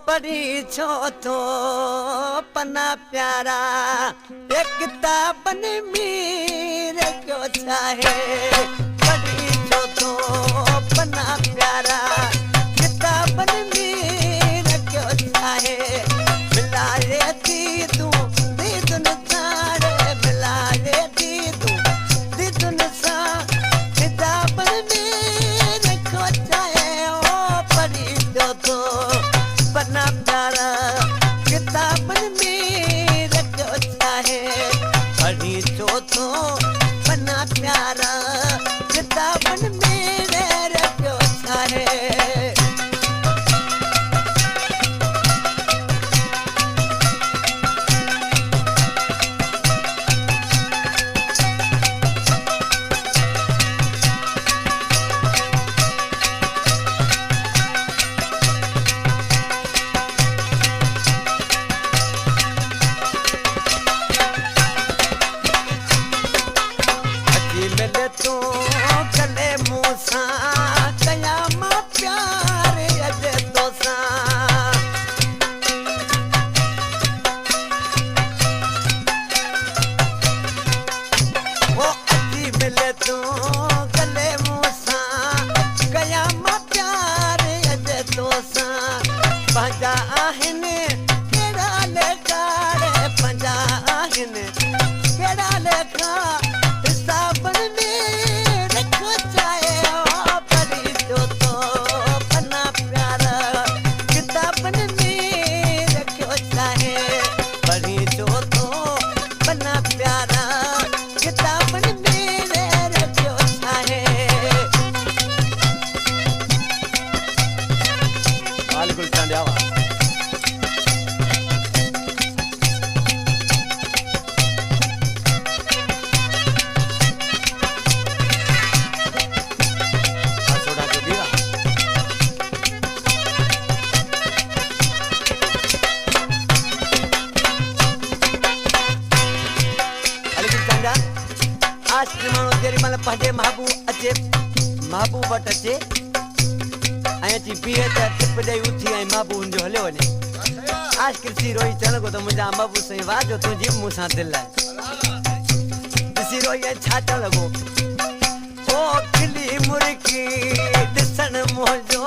पढ़ी छो तो पना प्यारा एक किताबन मीर क्यों चाहे पढ़ी छो तो पना प्यारा किताबन मीर क्यों चाहे मिलाए दी तू दीदुन साड़े मिलाए दी तू दीदुन सा किताबन मीर क्यों चाहे ओ पढ़ी छो तो पना प्यारा किताबन मीर क्यों चाहे पढ़ी छो तो पना प्यारा किताबन मीर क्यों चाहे मिले तू कले मूसा कयामा प्यारे अजे दोसा वो अजी मिले तू कले मूसा कयामा प्यारे अजे दोसा पंजा आहिनि केड़ा लेकारे पंजा आहिनि केड़ा लेखा किताबन मीर क्यों चाहे ओ पढ़ी छो तो पना प्यारा किताबन मीर क्यों चाहे पढ़ी छो तो पना प्यारा किताबन मीर क्यों चाहे वालेकुम सलाम आज माण्हू जेॾी महिल पंहिंजे महबूब अचे महबूब वटि अचे ऐं अची बीहे त टिप ॾेई उथी ऐं महबूब जो हलियो वञे आज ॾिसी रोई चवण लॻो त मुंहिंजा महबूब साईं वाह जो तुंहिंजी मूं सां दिलि आहे ॾिसी रोई ऐं छा चवण लॻो ओ खिली मुर्गी ॾिसण मुंहिंजो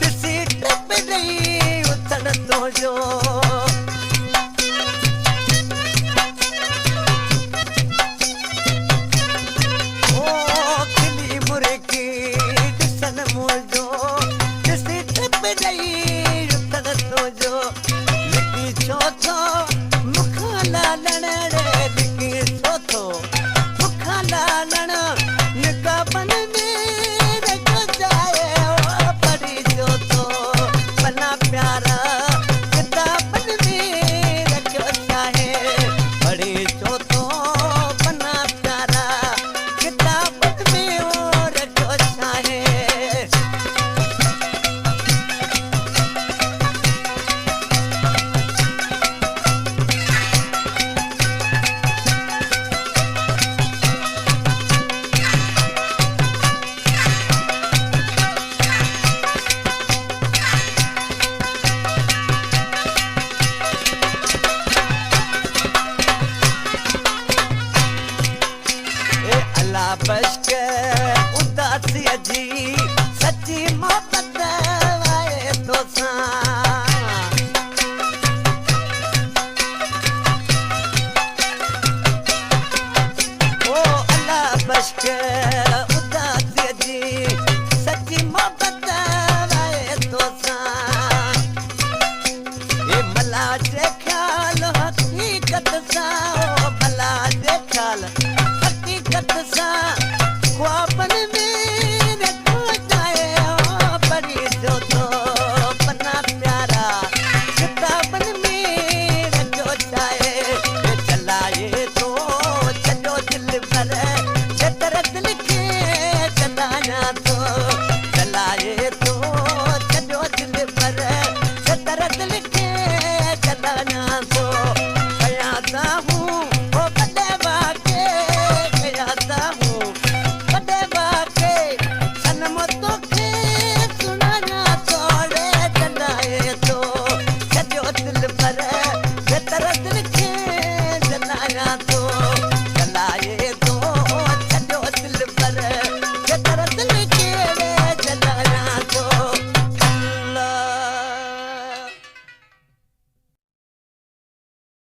ॾिसी टिप ॾेई उथण तुंहिंजो